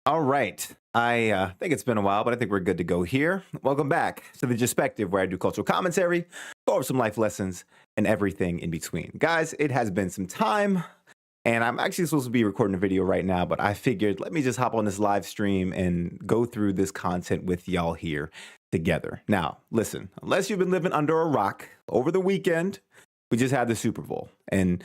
All right. I think it's been a while, but I think we're good to go here. Welcome back to the Jespective, where I do cultural commentary, go over some life lessons, and everything in between. Guys, it has been some time, and I'm actually supposed to be recording a video right now, but I figured let me just hop on this live stream and go through this content with y'all here together. Now, listen, unless you've been living under a rock, over the weekend, we just had the Super Bowl. And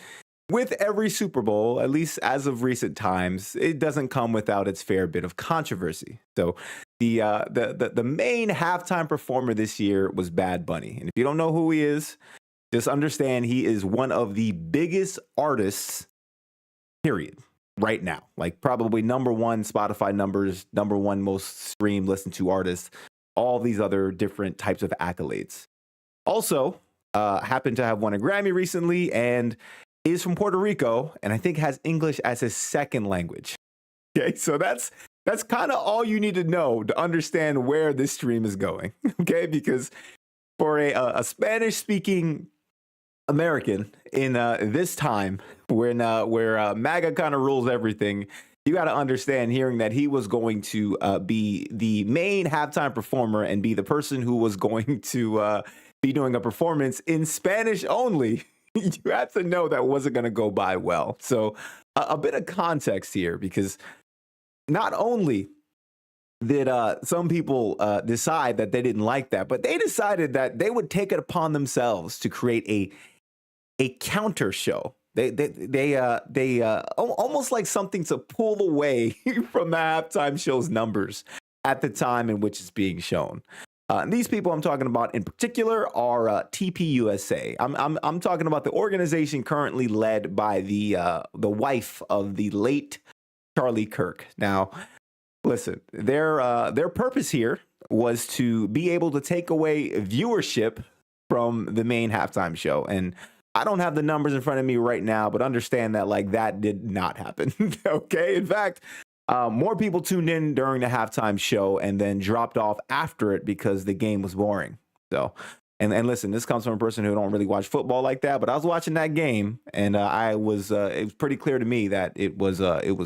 with every Super Bowl, at least as of recent times, it doesn't come without its fair bit of controversy. So the main halftime performer this year was Bad Bunny. And if you don't know who he is, just understand he is one of the biggest artists, period, right now. Like probably number one Spotify numbers, number one most streamed, listened to artist, all these other different types of accolades. Also, happened to have won a Grammy recently and is from Puerto Rico, and I think has English as his second language. Okay, so that's kind of all you need to know to understand where this stream is going. Okay, because for a Spanish-speaking American in this time, when where MAGA kind of rules everything, you got to understand hearing that he was going to be the main halftime performer and be the person who was going to be doing a performance in Spanish only. You have to know that wasn't going to go by well. So a bit of context here, because not only did some people decide that they didn't like that, but they decided that they would take it upon themselves to create a counter show. They almost like something to pull away from the halftime show's numbers at the time in which it's being shown. And these people I'm talking about in particular are TPUSA. I'm talking about the organization currently led by the wife of the late Charlie Kirk. Now, listen, their purpose here was to be able to take away viewership from the main halftime show. And I don't have the numbers in front of me right now, but understand that like that did not happen. Okay, in fact, more people tuned in during the halftime show and then dropped off after it because the game was boring. So, and listen, this comes from a person who don't really watch football like that, but I was watching that game and it was pretty clear to me that it was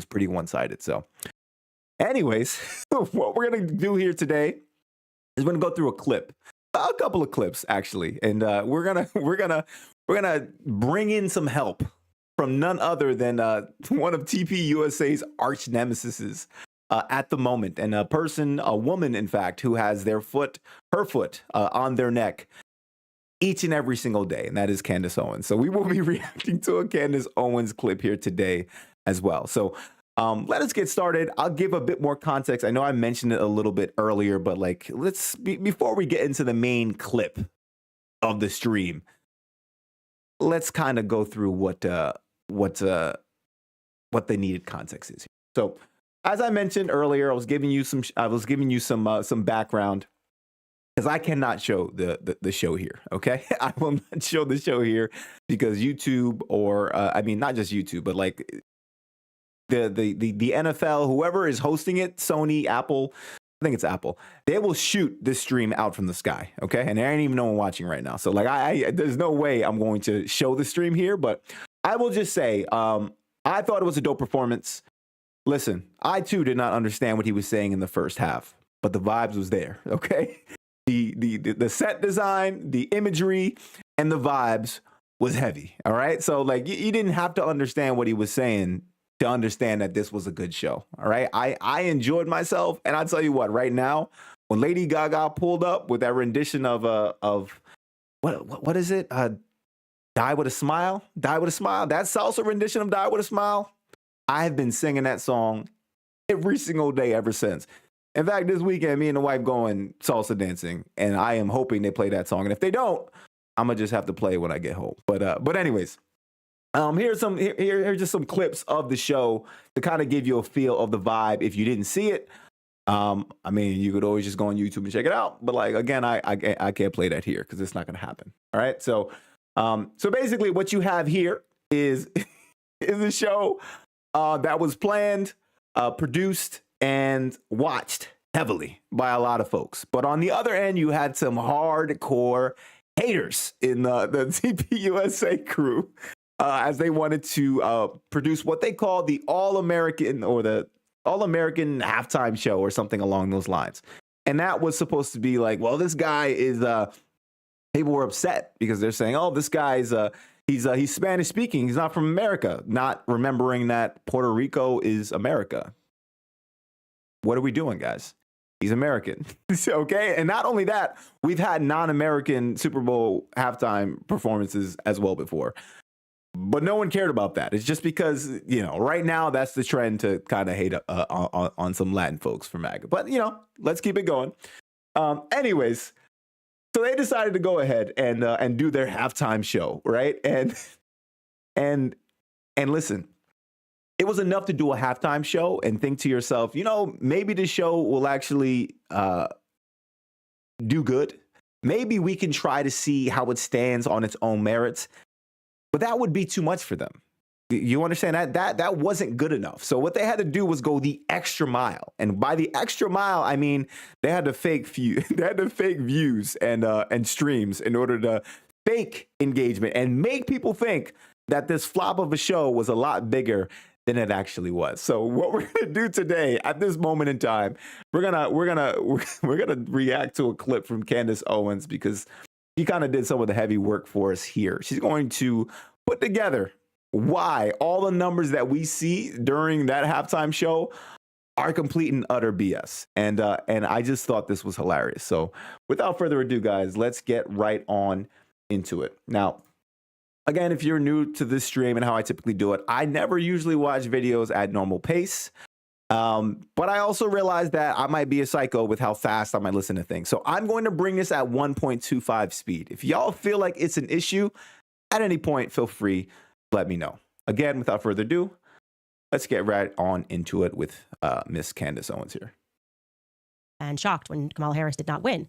pretty one-sided. So, anyways, what we're gonna do here today is we're gonna go through a couple of clips actually, and we're gonna bring in some help from none other than one of TPUSA's arch nemesis at the moment, and a woman, in fact, who has her foot on their neck each and every single day, and that is Candace Owens. So we will be reacting to a Candace Owens clip here today as well. So let us get started. I'll give a bit more context. I know I mentioned it a little bit earlier, but like before we get into the main clip of the stream, let's kind of go through what the needed context is. So, as I mentioned earlier, I was giving you some background, because I cannot show the show here. Okay, I will not show the show here because YouTube, or I mean, not just YouTube, but like the NFL, whoever is hosting it, Sony, Apple. I think it's Apple. They will shoot this stream out from the sky, okay? And there ain't even no one watching right now. So like, there's no way I'm going to show the stream here, but I will just say, I thought it was a dope performance. Listen, I too did not understand what he was saying in the first half, but the vibes was there, okay? The set design, the imagery, and the vibes was heavy, all right? So like, you didn't have to understand what he was saying to understand that this was a good show. All right. I enjoyed myself. And I'll tell you what, right now, when Lady Gaga pulled up with that rendition of what is it? Die with a Smile. Die with a Smile. That salsa rendition of Die with a Smile. I have been singing that song every single day ever since. In fact, this weekend, me and the wife going salsa dancing, and I am hoping they play that song. And if they don't, I'm gonna just have to play it when I get home. But anyways. Here's just some clips of the show to kind of give you a feel of the vibe if you didn't see it. I mean, you could always just go on YouTube and check it out. But like, again, I can't play that here because it's not going to happen. All right. So basically what you have here is a show that was planned, produced, and watched heavily by a lot of folks. But on the other end, you had some hardcore haters in the TPUSA crew. As they wanted to produce what they call the All-American, or the All-American halftime show or something along those lines. And that was supposed to be like, well, this guy is people were upset because they're saying, oh, this guy's he's Spanish speaking, he's not from America, not remembering that Puerto Rico is America. What are we doing, guys? He's American. Okay. And not only that, we've had non-American Super Bowl halftime performances as well before. But no one cared about that. It's just because, you know, right now that's the trend to kind of hate on some Latin folks for MAGA. But, you know, let's keep it going. Anyways, so they decided to go ahead and do their halftime show, right? And listen, it was enough to do a halftime show and think to yourself, you know, maybe the show will actually do good. Maybe we can try to see how it stands on its own merits. But that would be too much for them. You understand that wasn't good enough. So what they had to do was go the extra mile. And by the extra mile, I mean they had to fake views and streams in order to fake engagement and make people think that this flop of a show was a lot bigger than it actually was. So what we're gonna do today at this moment in time, we're gonna react to a clip from Candace Owens because she kind of did some of the heavy work for us here. She's going to put together why all the numbers that we see during that halftime show are complete and utter BS. And I just thought this was hilarious. So without further ado, guys, let's get right on into it. Now, again, if you're new to this stream and how I typically do it, I never usually watch videos at normal pace. But I also realized that I might be a psycho with how fast I might listen to things. So I'm going to bring this at 1.25 speed. If y'all feel like it's an issue at any point, feel free to let me know. Again, without further ado, let's get right on into it with Miss Candace Owens here. And shocked when Kamala Harris did not win.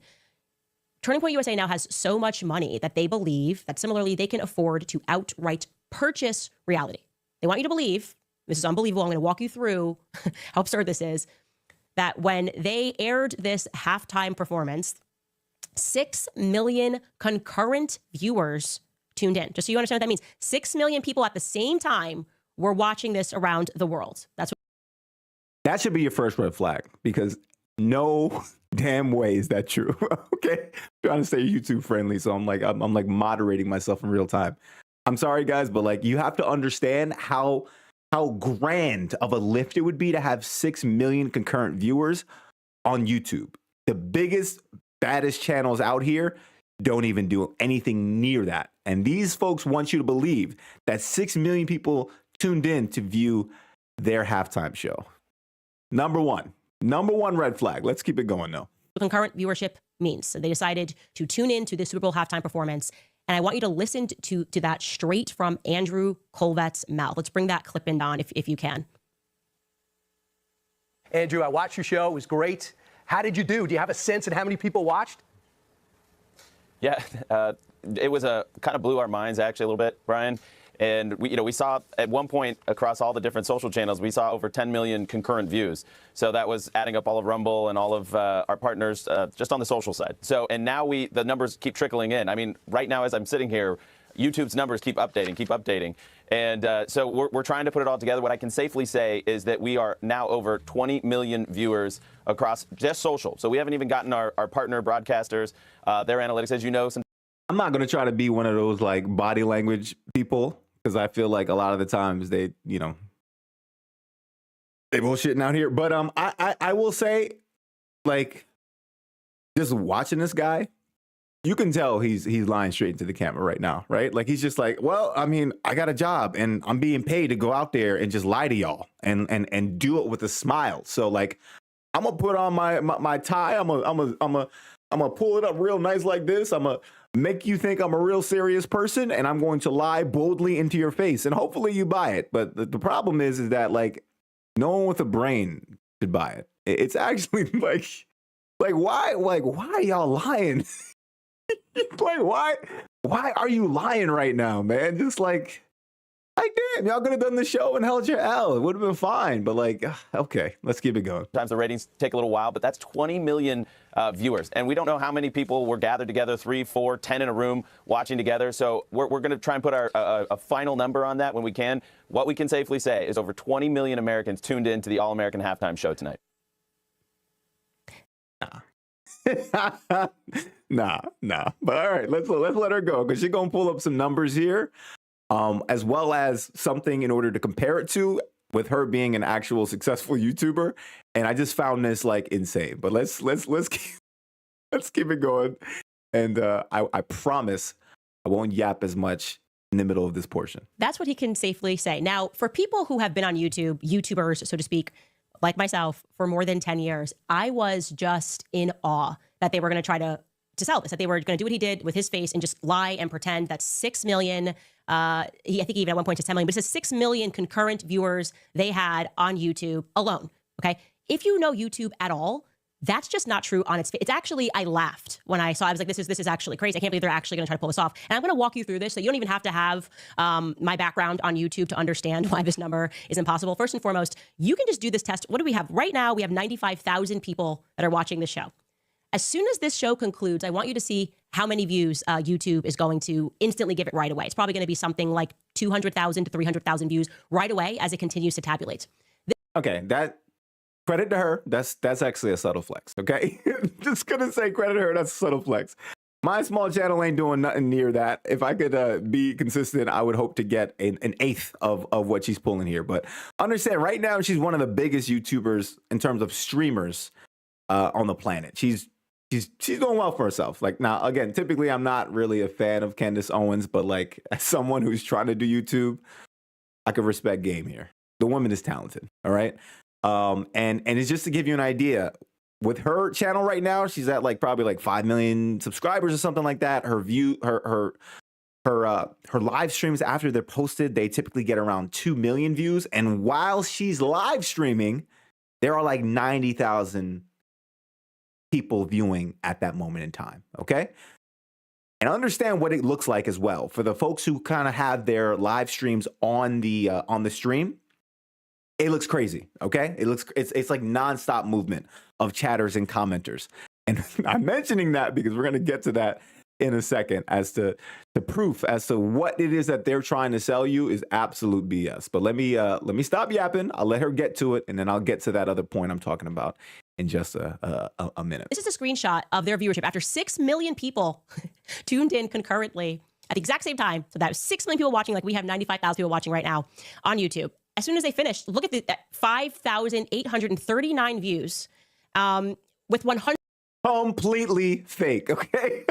Turning Point USA now has so much money that they believe that similarly they can afford to outright purchase reality. They want you to believe, this is unbelievable, I'm going to walk you through how absurd this is, that when they aired this halftime performance, 6 million concurrent viewers tuned in. Just so you understand what that means. 6 million people at the same time were watching this around the world. That should be your first red flag, because no damn way is that true. Okay, I'm trying to stay YouTube friendly, so I'm like moderating myself in real time. I'm sorry, guys, but like you have to understand how grand of a lift it would be to have 6 million concurrent viewers on YouTube. The biggest, baddest channels out here don't even do anything near that. And these folks want you to believe that 6 million people tuned in to view their halftime show. Number one red flag. Let's keep it going though. Concurrent viewership means. So they decided to tune in to the Super Bowl halftime performance. And I want you to listen to that straight from Andrew Colvette's mouth. Let's bring that clip in, Don, if you can. Andrew, I watched your show. It was great. How did you do? Do you have a sense of how many people watched? Yeah, it was kind of blew our minds actually a little bit, Brian. And we saw at one point across all the different social channels, we saw over 10 million concurrent views. So that was adding up all of Rumble and all of our partners just on the social side. So, and now the numbers keep trickling in. I mean, right now as I'm sitting here, YouTube's numbers keep updating. And so we're trying to put it all together. What I can safely say is that we are now over 20 million viewers across just social. So we haven't even gotten our partner broadcasters, their analytics, as you know. I'm not going to try to be one of those like body language people, because I feel like a lot of the times they bullshitting out here. But I will say, like, just watching this guy, you can tell he's lying straight into the camera right now, right? Like he's just like, well, I mean, I got a job and I'm being paid to go out there and just lie to y'all and do it with a smile. So like, I'm gonna put on my tie. I'm gonna pull it up real nice like this. I'm gonna make you think I'm a real serious person, and I'm going to lie boldly into your face, and hopefully you buy it. But the problem is that like no one with a brain should buy it. It's actually like why are y'all lying? Like why are you lying right now, man? Just like Like, damn, y'all could have done the show and held your L. It would have been fine. But like, okay, let's keep it going. Sometimes the ratings take a little while, but that's 20 million viewers. And we don't know how many people were gathered together, 3, 4, 10 in a room watching together. So we're going to try and put a final number on that when we can. What we can safely say is over 20 million Americans tuned in to the All-American Halftime Show tonight. Nah. But all right, let's let her go because she's going to pull up some numbers here. As well as something in order to compare it to with her being an actual successful YouTuber. And I just found this like insane, but let's keep it going. And I promise I won't yap as much in the middle of this portion. That's what he can safely say. Now, for people who have been on YouTube, YouTubers, so to speak, like myself, for more than 10 years, I was just in awe that they were going to try to sell this, that they were going to do what he did with his face and just lie and pretend that 6 million, I think even at one point to 10 million, but it says 6 million concurrent viewers they had on YouTube alone. Okay. If you know YouTube at all, that's just not true on its face. It's actually, I laughed when I saw, I was like, this is actually crazy. I can't believe they're actually going to try to pull this off. And I'm going to walk you through this so you don't even have to have my background on YouTube to understand why this number is impossible. First and foremost, you can just do this test. What do we have right now? We have 95,000 people that are watching this show. As soon as this show concludes, I want you to see how many views YouTube is going to instantly give it right away. It's probably going to be something like 200,000 to 300,000 views right away as it continues to tabulate. Okay, that credit to her. That's actually a subtle flex. Okay, just gonna say credit to her. That's a subtle flex. My small channel ain't doing nothing near that. If I could be consistent, I would hope to get an eighth of what she's pulling here. But understand, right now she's one of the biggest YouTubers in terms of streamers on the planet. She's doing well for herself. Like, now, again, typically I'm not really a fan of Candace Owens, but like as someone who's trying to do YouTube, I could respect game here. The woman is talented. All right. And it's just to give you an idea with her channel right now, she's at like probably like 5 million subscribers or something like that. Her live streams after they're posted, they typically get around 2 million views. And while she's live streaming, there are like 90,000 people viewing at that moment in time. Okay. And understand what it looks like as well for the folks who kind of have their live streams on the stream. It looks crazy. Okay. It's like nonstop movement of chatters and commenters. And I'm mentioning that because we're going to get to that in a second as to the proof as to what it is that they're trying to sell you is absolute BS. But let me stop yapping. I'll let her get to it. And then I'll get to that other point I'm talking about in just a minute. This is a screenshot of their viewership after 6 million people tuned in concurrently at the exact same time. So that was 6 million people watching, like we have 95,000 people watching right now on YouTube. As soon as they finished, look at the 5,839 views with 100. Completely fake, okay?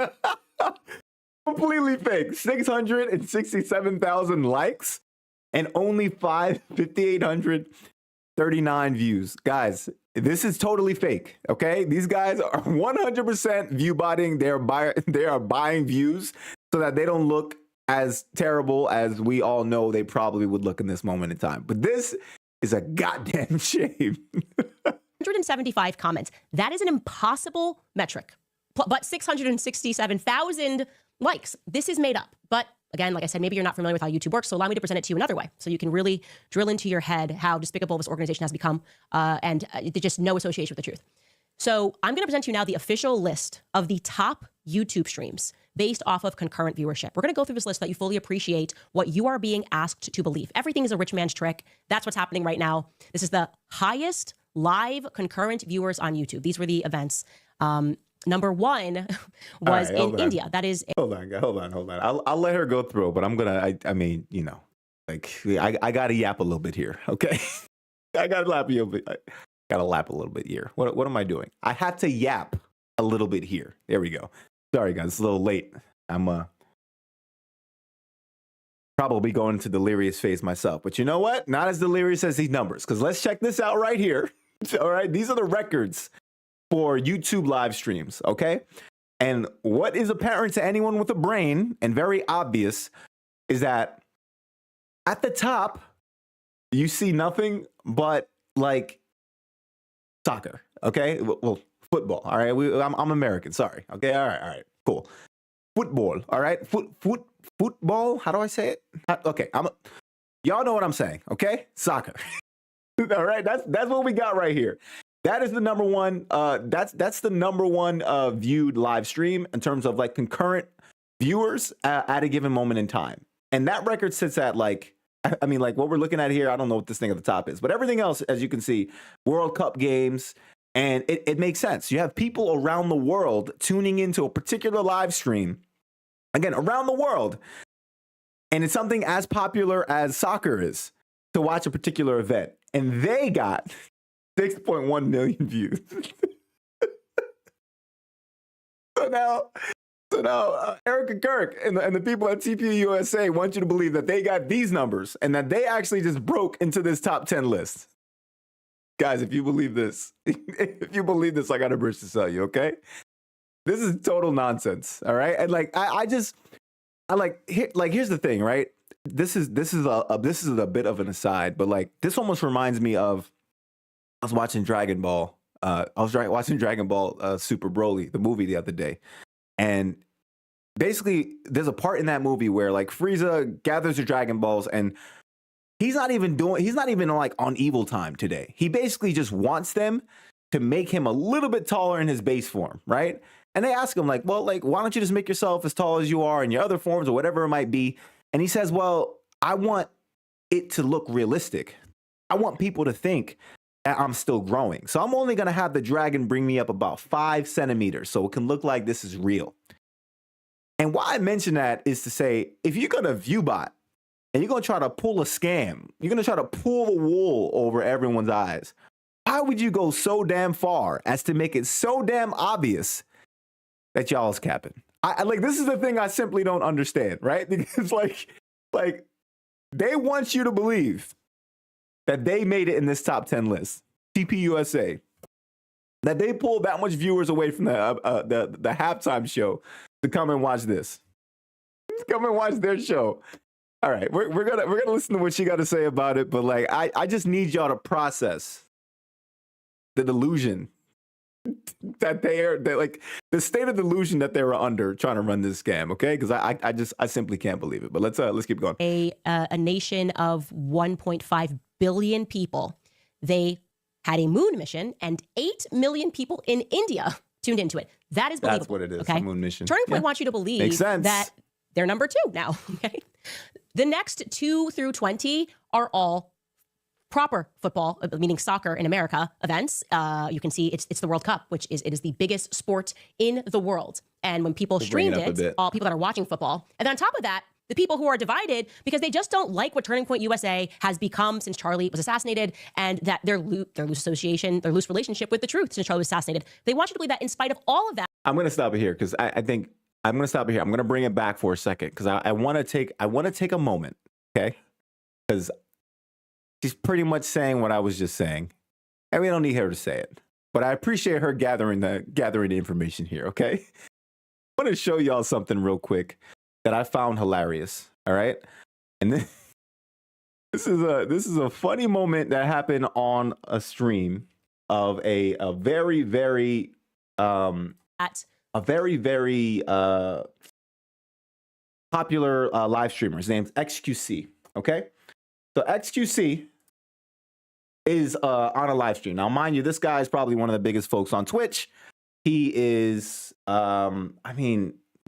Completely fake. 667,000 likes and only 5,839 views. Guys, this is totally fake, okay? These guys are 100% ViewBotting. They are buying views so that they don't look as terrible as we all know they probably would look in this moment in time. But this is a goddamn shame. 175 comments. That is an impossible metric. But 667,000 likes. This is made up. But again, like I said, maybe you're not familiar with how YouTube works, so allow me to present it to you another way so you can really drill into your head how despicable this organization has become and just no association with the truth. So I'm going to present to you now the official list of the top YouTube streams based off of concurrent viewership. We're going to go through this list so that you fully appreciate what you are being asked to believe. Everything is a rich man's trick. That's what's happening right now. This is the highest live concurrent viewers on YouTube. These were the events. Number one was in India. That is. Hold on. I'll let her go through, but I'm gonna. I mean, you know, like I gotta yap a little bit here. Okay, I gotta lap a little bit. Gotta lap a little bit here. What am I doing? I had to yap a little bit here. There we go. Sorry guys, it's a little late. I'm probably going into delirious phase myself, but you know what? Not as delirious as these numbers, because let's check this out right here. All right, these are the records for YouTube live streams, okay? And what is apparent to anyone with a brain and very obvious is that at the top, you see nothing but like soccer, okay? Well, football, all right? I'm American, sorry, okay? All right, cool. Football, all right? Football, how do I say it? Okay, Y'all know what I'm saying, okay? Soccer. All right, that's what we got right here. That is the number one. That's the number one viewed live stream in terms of like concurrent viewers at a given moment in time. And that record sits at like, I mean, like what we're looking at here. I don't know what this thing at the top is, but everything else, as you can see, World Cup games, and it makes sense. You have people around the world tuning into a particular live stream, again around the world, and it's something as popular as soccer is to watch a particular event, and they got 6.1 million views. So now, Erica Kirk and the people at TPUSA want you to believe that they got these numbers and that they actually just broke into this top 10 list. Guys, if you believe this, I got a bridge to sell you, okay? This is total nonsense, all right? And like, here's the thing, right? This is a bit of an aside, but like, this almost reminds me of, I was watching Dragon Ball. Watching Dragon Ball Super Broly, the movie, the other day. And basically, there's a part in that movie where like Frieza gathers the Dragon Balls, and he's not even like on evil time today. He basically just wants them to make him a little bit taller in his base form, right? And they ask him like, well, like, why don't you just make yourself as tall as you are in your other forms or whatever it might be? And he says, well, I want it to look realistic. I want people to think that I'm still growing. So I'm only going to have the dragon bring me up about 5 centimeters so it can look like this is real. And why I mention that is to say, if you're going to ViewBot and you're going to try to pull a scam, you're going to try to pull the wool over everyone's eyes, why would you go so damn far as to make it so damn obvious that y'all is capping? I like, this is the thing I simply don't understand, right? Because like they want you to believe that they made it in this top 10 list, TPUSA, that they pulled that much viewers away from the halftime show to come and watch this. Come and watch their show. All right, we're gonna listen to what she got to say about it, but like I just need y'all to process the delusion that they're like the state of delusion that they were under trying to run this scam, okay? Because I simply can't believe it. But let's keep going. A nation of 1.5 billion people. They had a moon mission, and 8 million people in India tuned into it. That is believable. That's what it is. Okay, A moon mission. Turning Point wants you to believe that they're number 2 now. Okay, the next 2 through 20 are all proper football, meaning soccer in America events. You can see it's the World Cup, which is the biggest sport in the world. And when people streamed it, all people that are watching football, and then on top of that, the people who are divided because they just don't like what Turning Point USA has become since Charlie was assassinated, and that their loose relationship with the truth since Charlie was assassinated. They want you to believe that in spite of all of that. I'm going to stop it here because I think I'm going to stop it here. I'm going to bring it back for a second because I want to take a moment, okay? Because she's pretty much saying what I was just saying, and we don't need her to say it. But I appreciate her gathering the information here, okay? I want to show y'all something real quick that I found hilarious. All right, and this is a funny moment that happened on a stream of a very popular live streamer. His name's XQC. Okay, so XQC is on a live stream. Now, mind you, this guy is probably one of the biggest folks on Twitch. He is,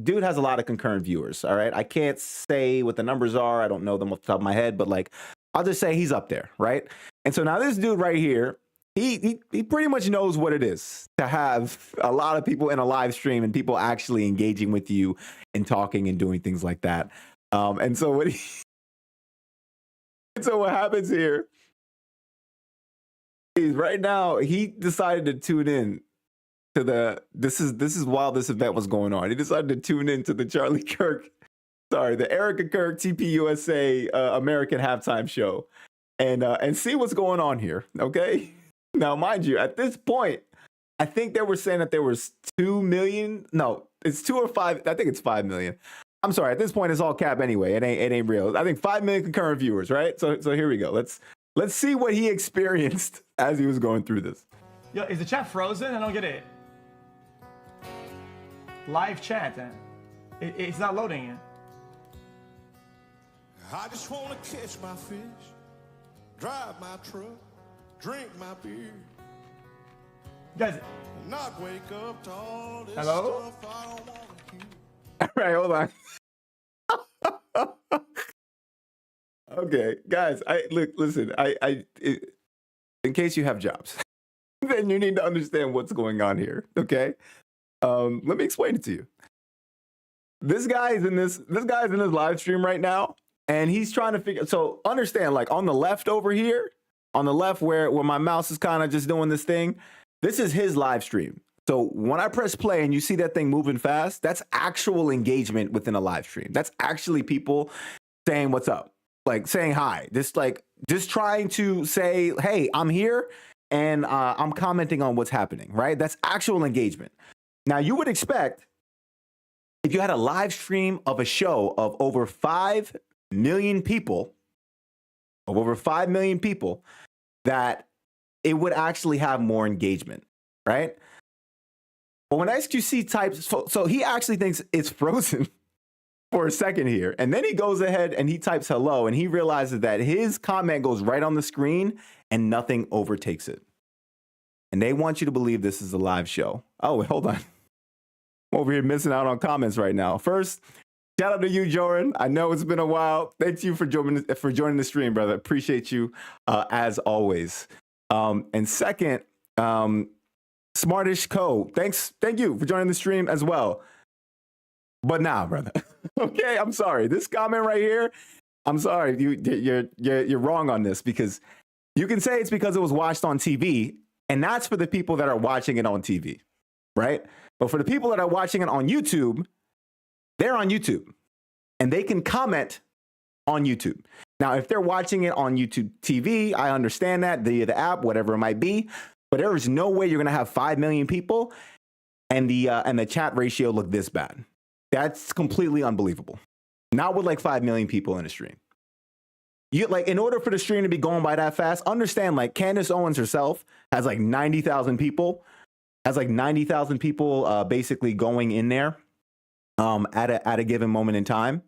dude has a lot of concurrent viewers. All right, I can't say what the numbers are. I don't know them off the top of my head, but like, I'll just say he's up there, right? And so now this dude right here, he pretty much knows what it is to have a lot of people in a live stream and people actually engaging with you and talking and doing things like that. And so what happens here is right now he decided to tune in to this is while this event was going on. He decided to tune into the the Erica Kirk TPUSA American halftime show and see what's going on here. Okay. Now, mind you, at this point, I think they were saying that there was 2 million. No, it's 2 or 5. I think it's 5 million. I'm sorry. At this point, it's all cap anyway. It ain't real. I think 5 million concurrent viewers, right? So here we go. Let's see what he experienced as he was going through this. Yo, is the chat frozen? I don't get it. Live chat. It's not loading yet. I just want to catch my fish, drive my truck, drink my beer, Guys, and not wake up to all this Hello? stuff I don't want to hear. All right, hold on. Okay, guys, in case you have jobs, then you need to understand what's going on here. Okay, let me explain it to you. This guy's in this live stream right now, and he's trying to figure. So understand, like on the left over here, on the left where my mouse is kind of just doing this thing. This is his live stream. So when I press play and you see that thing moving fast, that's actual engagement within a live stream. That's actually people saying what's up, like saying hi, just trying to say, hey, I'm here and I'm commenting on what's happening, right? That's actual engagement. Now you would expect if you had a live stream of a show of over 5 million people, that it would actually have more engagement, right? But when XQC types, so he actually thinks it's frozen for a second here. And then he goes ahead and he types hello and he realizes that his comment goes right on the screen and nothing overtakes it. And they want you to believe this is a live show. Oh, wait, hold on. I'm over here missing out on comments right now. First, shout out to you, Joran. I know it's been a while. Thank you for joining the stream, brother. Appreciate you as always. And second, Smartish Co. Thank you for joining the stream as well. But nah, brother. Okay, I'm sorry. This comment right here, I'm sorry. You're wrong on this because you can say it's because it was watched on TV, and that's for the people that are watching it on TV, right? But for the people that are watching it on YouTube, they're on YouTube, and they can comment on YouTube. Now, if they're watching it on YouTube TV, I understand that, the app, whatever it might be, but there is no way you're going to have 5 million people and the chat ratio look this bad. That's completely unbelievable. Not with like 5 million people in a stream. In order for the stream to be going by that fast, understand like Candace Owens herself has like 90,000 people, basically going in there at a given moment in time.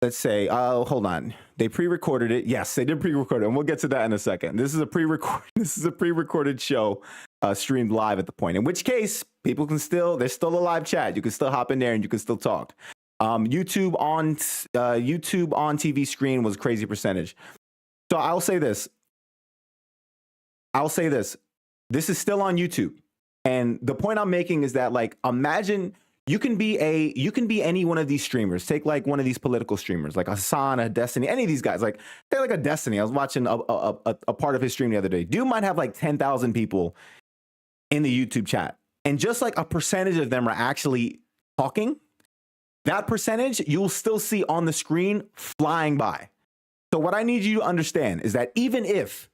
Let's say, hold on. They pre-recorded it. Yes, they did pre-record it, and we'll get to that in a second. This is a pre-recorded show streamed live at the point. In which case, people can there's still a live chat. You can still hop in there and you can still talk. YouTube on TV screen was a crazy percentage. So I'll say this. This is still on YouTube. And the point I'm making is that, like, imagine you can be any one of these streamers. Take like one of these political streamers, like Hassan, a Destiny, any of these guys. Like they're like a Destiny. I was watching a part of his stream the other day. Dude might have like 10,000 people in the YouTube chat, and just like a percentage of them are actually talking. That percentage you'll still see on the screen flying by. So what I need you to understand is that even if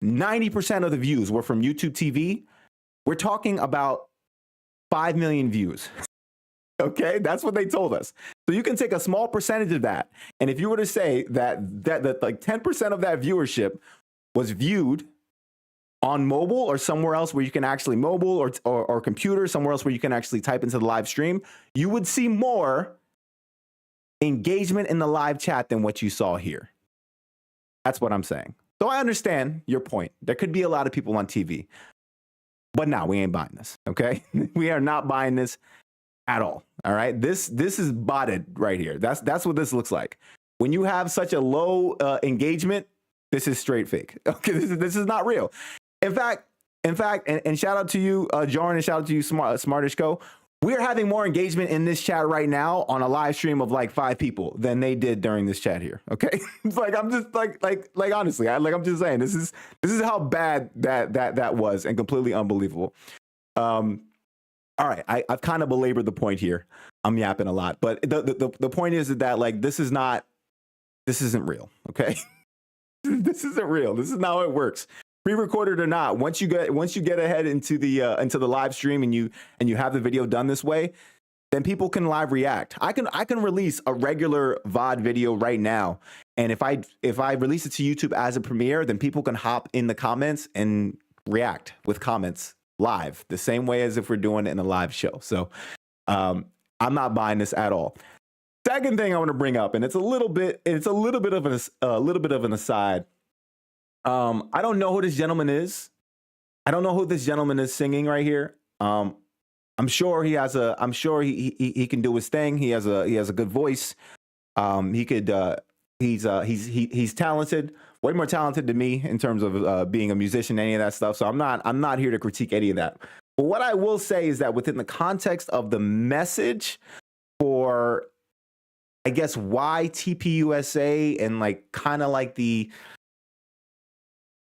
90% of the views were from YouTube TV, we're talking about 5 million views. Okay, that's what they told us. So you can take a small percentage of that, and if you were to say that like 10% of that viewership was viewed on mobile or somewhere else where you can actually mobile or computer, somewhere else where you can actually type into the live stream, you would see more engagement in the live chat than what you saw here. That's what I'm saying. So I understand your point. There could be a lot of people on TV, but no, we ain't buying this. Okay, we are not buying this at all. All right, this is botted right here. That's what this looks like. When you have such a low engagement, this is straight fake. Okay, this is not real. In fact, and shout out to you, Jordan, and shout out to you, Smartish Co. We're having more engagement in this chat right now on a live stream of like 5 people than they did during this chat here. Okay, it's like I'm just like honestly, I'm just saying this is how bad that was, and completely unbelievable. All right, I've kind of belabored the point here. I'm yapping a lot, but the point is that like this isn't real. Okay, this isn't real. This is not how it works. Pre-recorded or not, once you get ahead into the live stream and you have the video done this way, then people can live react. I can release a regular VOD video right now, and if I release it to YouTube as a premiere, then people can hop in the comments and react with comments live, the same way as if we're doing it in a live show. So I'm not buying this at all. Second thing I want to bring up, and it's a little bit of an aside. I don't know who this gentleman is. I don't know who this gentleman is singing right here. I'm sure he has a. I'm sure he can do his thing. He has a good voice. He could. He's talented. Way more talented than me in terms of being a musician, any of that stuff. So I'm not here to critique any of that. But what I will say is that within the context of the message for, I guess, why TPUSA and like kind of like the,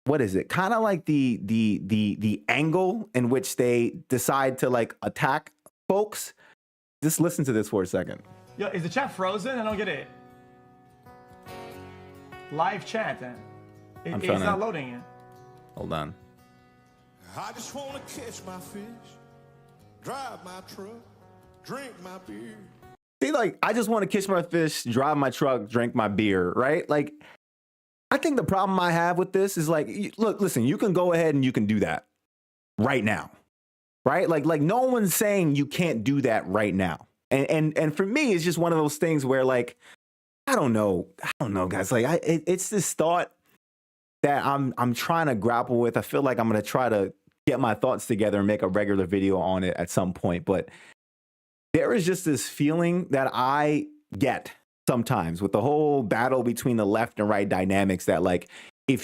what is it? Kind of like the angle in which they decide to like attack folks. Just listen to this for a second. Yo, is the chat frozen? I don't get it. Live chat then. It's not loading it. Hold on. I just want to catch my fish, drive my truck, drink my beer. See, like, I just want to catch my fish, drive my truck, drink my beer, right? Like, I think the problem I have with this is like, look, listen, you can go ahead and you can do that right now, right? Like no one's saying you can't do that right now. And for me, it's just one of those things where like, I don't know, guys. Like, it's this thought that I'm trying to grapple with. I feel like I'm going to try to get my thoughts together and make a regular video on it at some point. But there is just this feeling that I get sometimes with the whole battle between the left and right dynamics that like, if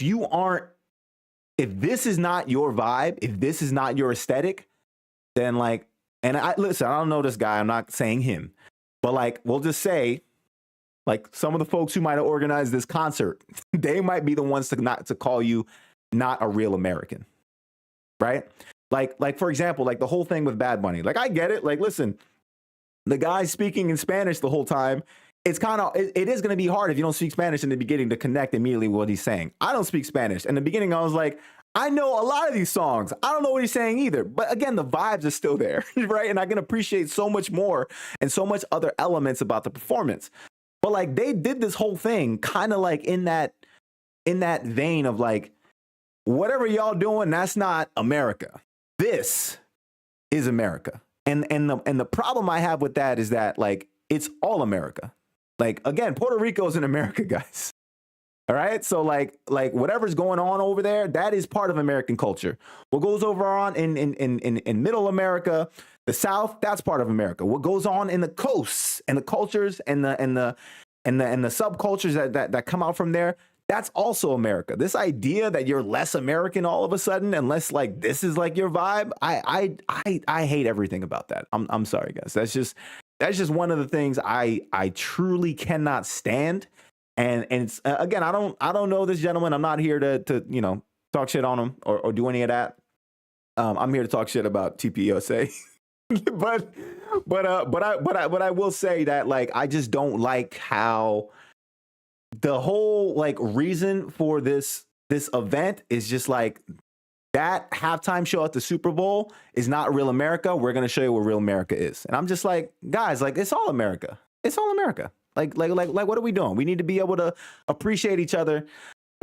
this is not your vibe, if this is not your aesthetic, then like, and listen, I don't know this guy. I'm not saying him, but like, we'll just say, like some of the folks who might have organized this concert, they might be the ones to call you not a real American, right? Like for example, like the whole thing with Bad Bunny. Like I get it. Like listen, the guy speaking in Spanish the whole time. It's kind of it is going to be hard if you don't speak Spanish in the beginning to connect immediately with what he's saying. I don't speak Spanish. In the beginning, I was like, I know a lot of these songs. I don't know what he's saying either. But again, the vibes are still there, right? And I can appreciate so much more and so much other elements about the performance. But like they did this whole thing kind of like in that vein of like, whatever y'all doing, that's not America. This is America. And the problem I have with that is that like it's all America. Like again, Puerto Rico is in America, guys. All right. So like whatever's going on over there, that is part of American culture. What goes over on in middle America, the South, that's part of America. What goes on in the coasts and the cultures and the subcultures that come out from there, that's also America. This idea that you're less American all of a sudden, unless like this is like your vibe, I hate everything about that. I'm sorry, guys. That's just one of the things I truly cannot stand. And it's again, I don't know this gentleman. I'm not here to talk shit on him or do any of that. I'm here to talk shit about TPUSA. but I will say that like I just don't like how the whole like reason for this event is just like that halftime show at the Super Bowl is not real America. We're gonna show you what real America is. And I'm just like, guys, like it's all America. It's all America. Like what are we doing? We need to be able to appreciate each other,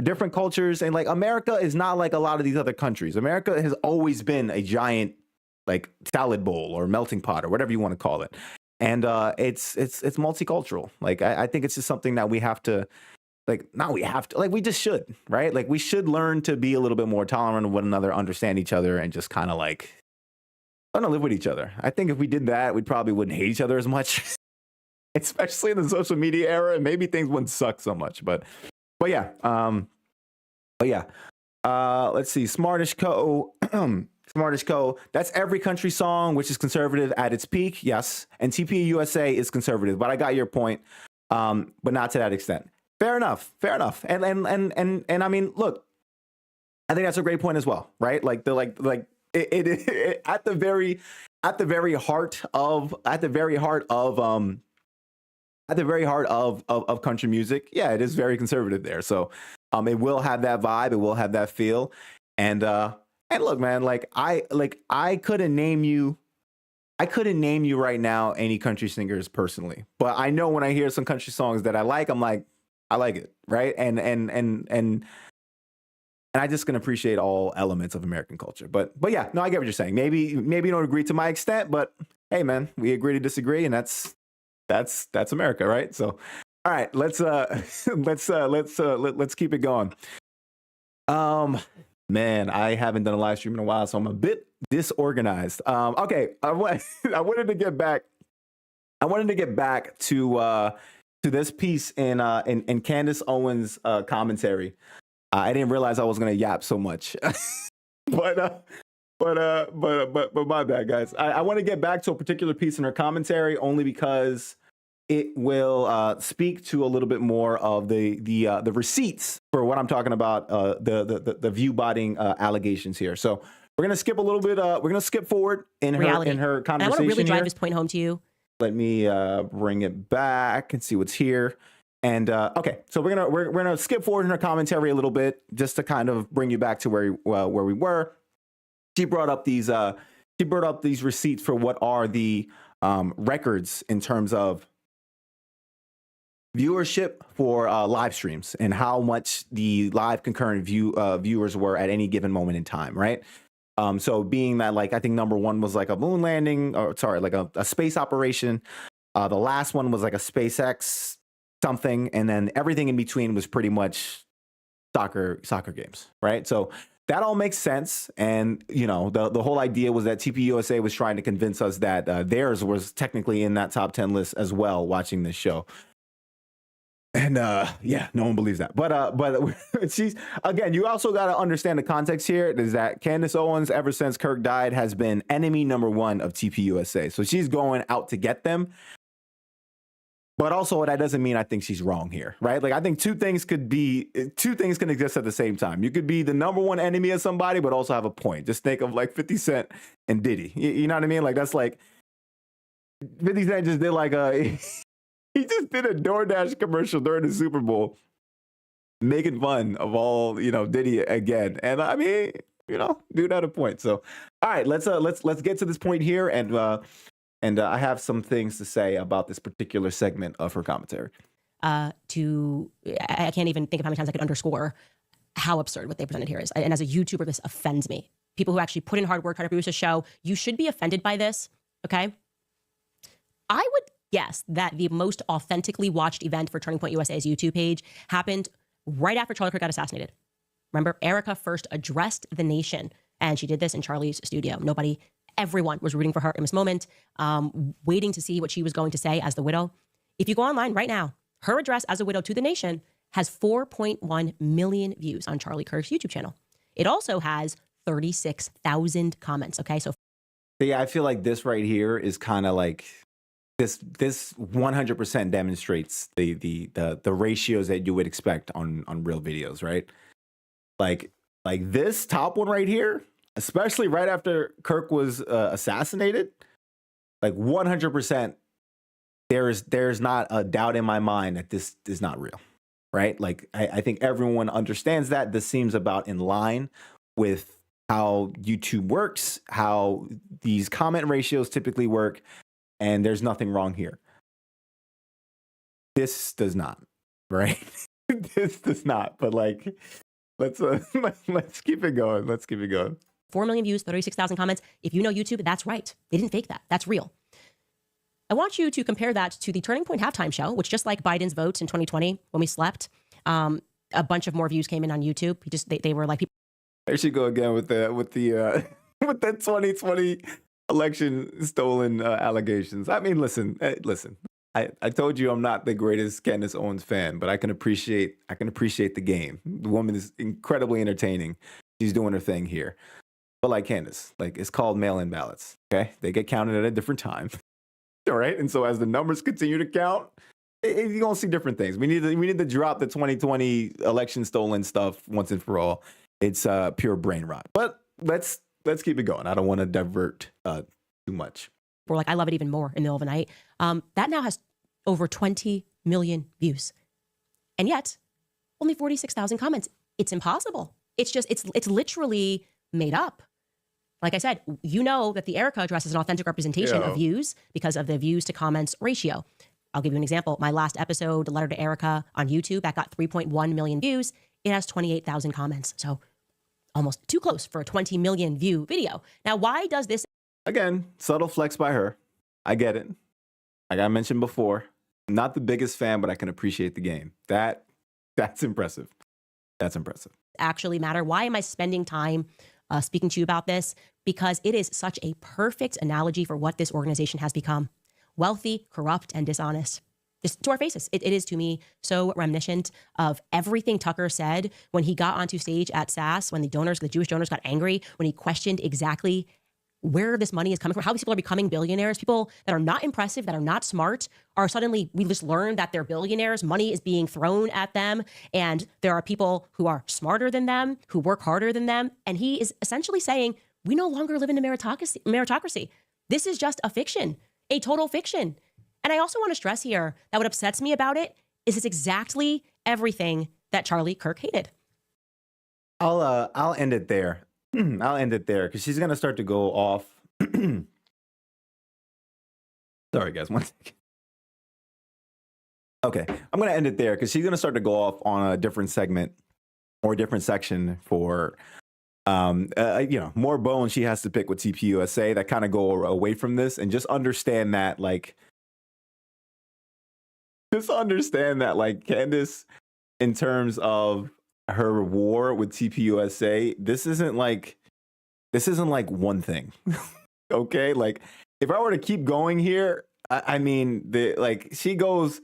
different cultures, and like America is not like a lot of these other countries. America has always been a giant like salad bowl or melting pot or whatever you want to call it. And it's multicultural. Like I think it's just something that we have to we just should, right? Like we should learn to be a little bit more tolerant of one another, understand each other, and just kind of like learn to live with each other. I think if we did that, we probably wouldn't hate each other as much. Especially in the social media era, and maybe things wouldn't suck so much. But yeah. Let's see. Smartish Co. Smartish Co. That's every country song which is conservative at its peak. Yes, and TPUSA is conservative. But I got your point. But not to that extent. Fair enough. And I mean, look, I think that's a great point as well, right? Like it at the very heart of country music, yeah, it is very conservative there. So it will have that vibe, it will have that feel. And look, man, like I couldn't name you right now any country singers personally. But I know when I hear some country songs that I like, I'm like, I like it, right? And I just can appreciate all elements of American culture. But yeah, no, I get what you're saying. Maybe you don't agree to my extent, but hey man, we agree to disagree, and that's that's America, right? So, all right, let's keep it going. Man, I haven't done a live stream in a while, so I'm a bit disorganized. Okay, I wanted to get back. I wanted to get back to this piece in Candace Owens commentary. I didn't realize I was gonna yap so much, but my bad, guys. I want to get back to a particular piece in her commentary only because it will speak to a little bit more of the receipts for what I'm talking about, the ViewBotting allegations here. So we're gonna skip a little bit. We're gonna skip forward in her conversation. And I want to really drive here. this point home to you. Let me bring it back and see what's here. And okay, so we're gonna skip forward in her commentary a little bit just to kind of bring you back to where we were. She brought up these receipts for what are the records in terms of viewership for live streams and how much the live concurrent viewers were at any given moment in time, right? So being that, like, I think number one was like a moon landing, or sorry, like a space operation. The last one was like a SpaceX something, and then everything in between was pretty much soccer games, right? So that all makes sense. And, you know, the whole idea was that TPUSA was trying to convince us that theirs was technically in that top 10 list as well, watching this show. And yeah, no one believes that. But she's, again, you also got to understand the context here is that Candace Owens, ever since Kirk died, has been enemy number one of TPUSA. So she's going out to get them. But also that doesn't mean I think she's wrong here, right? Like, I think two things can exist at the same time. You could be the number one enemy of somebody, but also have a point. Just think of like 50 Cent and Diddy. You know what I mean? Like, that's like 50 Cent just did like he just did a DoorDash commercial during the Super Bowl, making fun of all, you know, Diddy again. And I mean, you know, dude had a point. So, all right, let's get to this point here, and I have some things to say about this particular segment of her commentary. I can't even think of how many times I could underscore how absurd what they presented here is. And as a YouTuber, this offends me. People who actually put in hard work, try to produce a show, you should be offended by this, okay? I would guess that the most authentically watched event for Turning Point USA's YouTube page happened right after Charlie Kirk got assassinated. Remember, Erica first addressed the nation, and she did this in Charlie's studio. Everyone was rooting for her in this moment, waiting to see what she was going to say as the widow. If you go online right now, her address as a widow to the nation has 4.1 million views on Charlie Kirk's YouTube channel. It also has 36,000 comments. Okay, so yeah, I feel like this right here is kind of like this 100% demonstrates the ratios that you would expect on real videos, right? Like this top one right here, especially right after Kirk was assassinated, like 100%, there's not a doubt in my mind that this is not real, right? Like, I think everyone understands that. This seems about in line with how YouTube works, how these comment ratios typically work, and there's nothing wrong here. This does not, right? This does not, but like, let's keep it going. Let's keep it going. 4 million views, 36,000 comments. If you know YouTube, that's right. They didn't fake that. That's real. I want you to compare that to the Turning Point halftime show, which, just like Biden's votes in 2020 when we slept, a bunch of more views came in on YouTube. They were like, people. I should go again with the 2020 election stolen allegations. I mean, listen. I told you I'm not the greatest Candace Owens fan, but I can appreciate the game. The woman is incredibly entertaining. She's doing her thing here. But like Candace, like, it's called mail-in ballots. Okay, they get counted at a different time. All right, and so as the numbers continue to count, you're gonna see different things. We need to drop the 2020 election stolen stuff once and for all. It's pure brain rot. But let's keep it going. I don't want to divert too much. We're like, I love it even more in the middle of the night. That now has over 20 million views, and yet only 46,000 comments. It's impossible. It's literally made up. Like I said, you know that the Erica address is an authentic representation of views because of the views to comments ratio. I'll give you an example. My last episode, Letter to Erica on YouTube, that got 3.1 million views. It has 28,000 comments. So almost too close for a 20 million view video. Now, why does this? Again, subtle flex by her. I get it. like I mentioned before, I'm not the biggest fan, but I can appreciate the game. That's impressive. That's impressive. Actually matter. Why am I spending time speaking to you about this? Because it is such a perfect analogy for what this organization has become. Wealthy, corrupt, and dishonest. Just to our faces. It is to me so reminiscent of everything Tucker said when he got onto stage at SAS, when the Jewish donors got angry, when he questioned exactly where this money is coming from, how these people are becoming billionaires. People that are not impressive, that are not smart, are suddenly, we just learned that they're billionaires. Money is being thrown at them. And there are people who are smarter than them, who work harder than them. And he is essentially saying, we no longer live in a meritocracy. This is just a fiction, a total fiction. And I also want to stress here that what upsets me about it is it's exactly everything that Charlie Kirk hated. I'll end it there. I'll end it there because she's gonna start to go off. Sorry, guys, 1 second. Okay, I'm gonna end it there because she's gonna start to go off on a different segment or a different section for, more bones she has to pick with TPUSA that kind of go away from this, and just understand that, like, Candace, in terms of her war with TPUSA, this isn't like one thing. Okay, like if I were to keep going here, I mean, she goes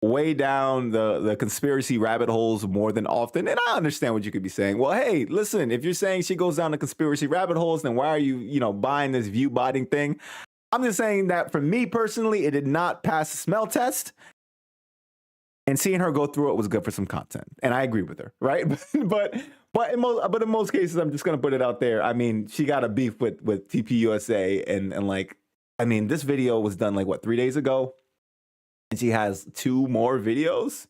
way down the conspiracy rabbit holes more than often, and I understand what you could be saying. Well, hey, listen, if you're saying she goes down the conspiracy rabbit holes, then why are you buying this ViewBotting thing? I'm just saying that for me personally, it did not pass the smell test. And seeing her go through it was good for some content, and I agree with her, right? but in most cases, I'm just gonna put it out there. I mean, she got a beef with TPUSA, and like, I mean, this video was done like 3 days ago, and she has 2 more videos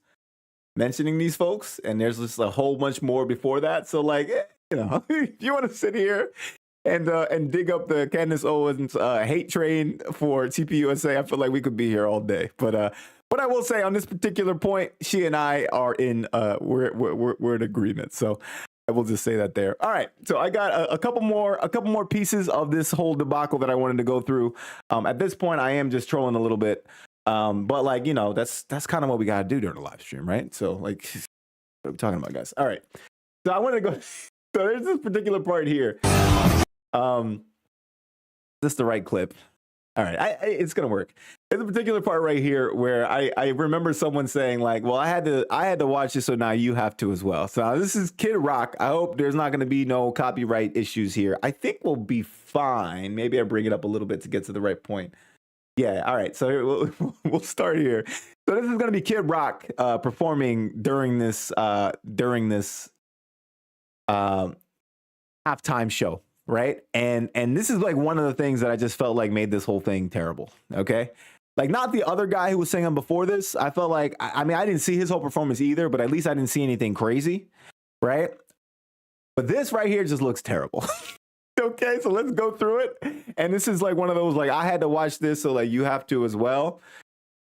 mentioning these folks, and there's just a whole bunch more before that. So like, if you want to sit here and dig up the Candace Owens hate train for TPUSA, I feel like we could be here all day, But I will say on this particular point, she and I are we're in agreement. So I will just say that there. All right. So I got a couple more pieces of this whole debacle that I wanted to go through. At this point, I am just trolling a little bit. But like, that's kind of what we got to do during the live stream, right? So like, what are we talking about, guys? All right. So I want to go. So there's this particular part here. Is this the right clip? All right, it's gonna work. There's a particular part right here where I remember someone saying like, "Well, I had to watch this, so now you have to as well." So this is Kid Rock. I hope there's not gonna be no copyright issues here. I think we'll be fine. Maybe I bring it up a little bit to get to the right point. Yeah. All right. So we'll start here. So this is gonna be Kid Rock performing during this halftime show. Right. And this is like one of the things that I just felt like made this whole thing terrible. OK, like not the other guy who was singing before this. I felt like I mean, I didn't see his whole performance either, but at least I didn't see anything crazy. Right. But this right here just looks terrible. OK, so let's go through it. And this is like one of those like I had to watch this. So like you have to as well.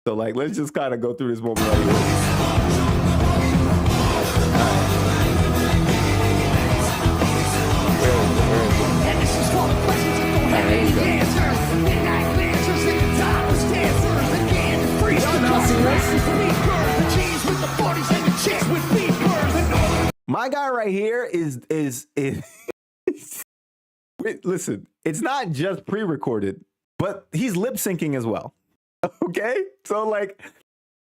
So like let's just kind of go through this moment right here. My guy right here is listen, it's not just pre-recorded, but he's lip syncing as well. Okay, so like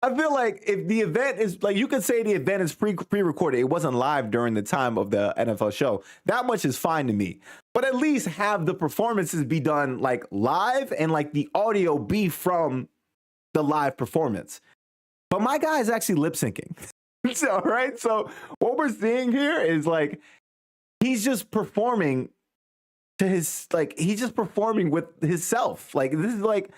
I feel like if the event is like, you could say the event is pre-recorded, it wasn't live during the time of the NFL show. That much is fine to me. But at least have the performances be done like live and like the audio be from the live performance. But my guy is actually lip syncing. So, right. So what we're seeing here is like, he's just performing to his, like, he's just performing with himself. Like, this is like,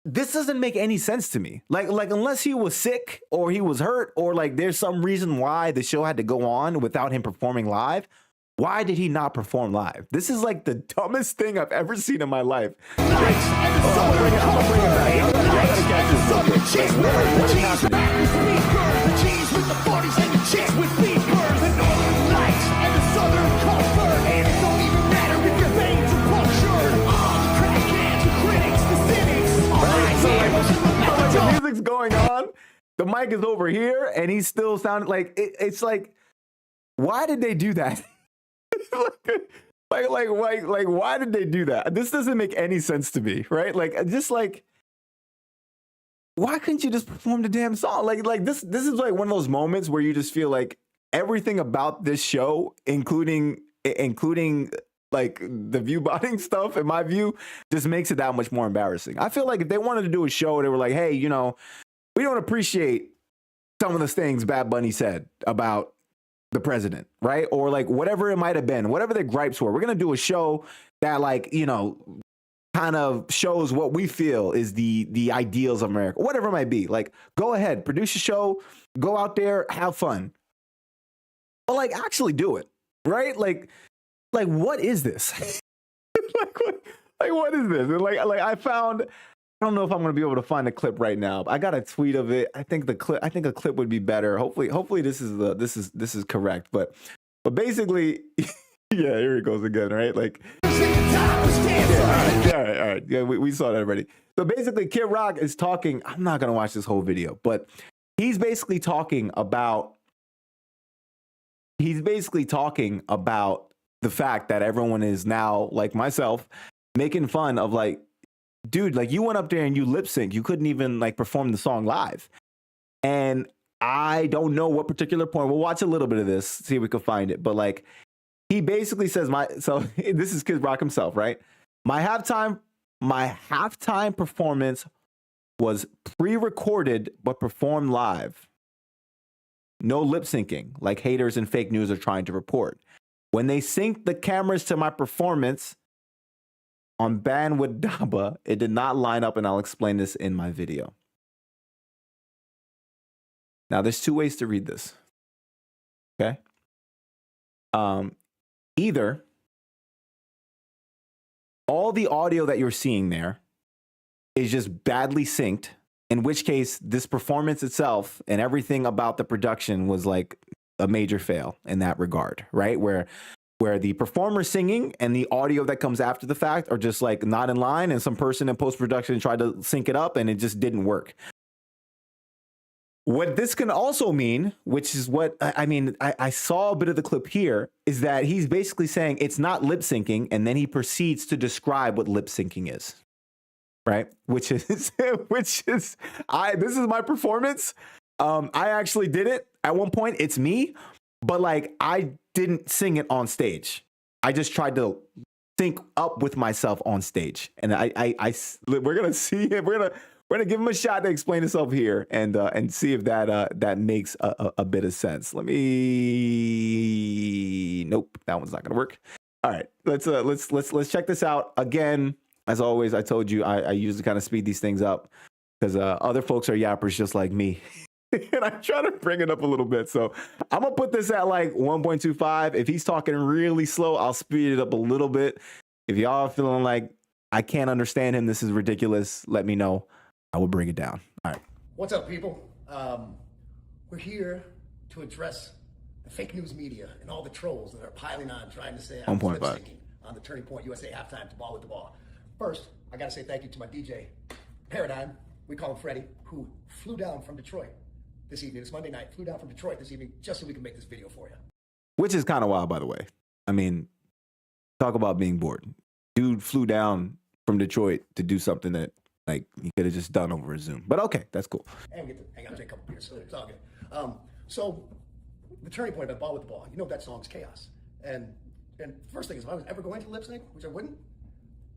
this doesn't make any sense to me. Like unless he was sick or he was hurt or like there's some reason why the show had to go on without him performing live. Why did he not perform live? This is like the dumbest thing I've ever seen in my life. I'm gonna bring it back. What is happening? the mic is over here, and he still sounded like it's like, why did they do that? like, why did they do that? This doesn't make any sense to me, right? Like, just like, why couldn't you just perform the damn song? Like this is like one of those moments where you just feel like everything about this show, including like the ViewBotting stuff, in my view, just makes it that much more embarrassing. I feel like if they wanted to do a show, they were like, hey, you know, we don't appreciate some of the things Bad Bunny said about the president, right? Or like whatever it might have been, whatever the gripes were. We're going to do a show that, like, you know, kind of shows what we feel is the ideals of America, whatever it might be. Like, go ahead, produce a show, go out there, have fun. But like, actually do it, right? Like what is this? like what is this? And like I don't know if I'm gonna be able to find a clip right now. I got a tweet of it. I think a clip would be better. Hopefully this is correct. But basically, yeah, here it goes again, right? Like, yeah, all right. Yeah, we saw that already. So basically, Kid Rock is talking. I'm not gonna watch this whole video, but he's basically talking about the fact that everyone is now, like myself, making fun of, like, dude, like, you went up there and you lip sync. You couldn't even like perform the song live. And I don't know what particular point. We'll watch a little bit of this, see if we can find it. But like, he basically says, so this is Kid Rock himself, right? My halftime performance was pre-recorded but performed live. No lip syncing, like haters and fake news are trying to report. When they synced the cameras to my performance on Bandwidth Daba, it did not line up, and I'll explain this in my video. Now, there's two ways to read this. Okay? Either all the audio that you're seeing there is just badly synced, in which case this performance itself and everything about the production was like a major fail in that regard, right? Where the performer singing and the audio that comes after the fact are just like not in line, and some person in post-production tried to sync it up and it just didn't work. What this can also mean, which is what I mean, I saw a bit of the clip here, is that he's basically saying it's not lip syncing, and then he proceeds to describe what lip syncing is, right? Which is this is my performance. I actually did it at one point. It's me, but like, I didn't sing it on stage. I just tried to sync up with myself on stage, and we're gonna see it. We're gonna give him a shot to explain himself here and see if that makes a bit of sense. Nope, that one's not gonna work. All right, let's check this out again. As always, I told you I usually kind of speed these things up because other folks are yappers just like me. And I try to bring it up a little bit. So I'm going to put this at like 1.25. If he's talking really slow, I'll speed it up a little bit. If y'all are feeling like I can't understand him, this is ridiculous, let me know. I will bring it down. All right. What's up, people? We're here to address the fake news media and all the trolls that are piling on trying to say I'm lip syncing on the Turning Point USA halftime to Ball with the Ball. First, I got to say thank you to my DJ, Paradigm, we call him Freddie, who flew down from Detroit this evening. It's Monday night, flew down from Detroit this evening just so we can make this video for you. Which is kind of wild, by the way. I mean, talk about being bored. Dude flew down from Detroit to do something that, like, he could have just done over a Zoom. But okay, that's cool. And we get to hang out and drink a couple beers, so it's all good. So, the Turning Point by Ball with the Ball, you know that song's chaos. And first thing is, if I was ever going to lip sync, which I wouldn't,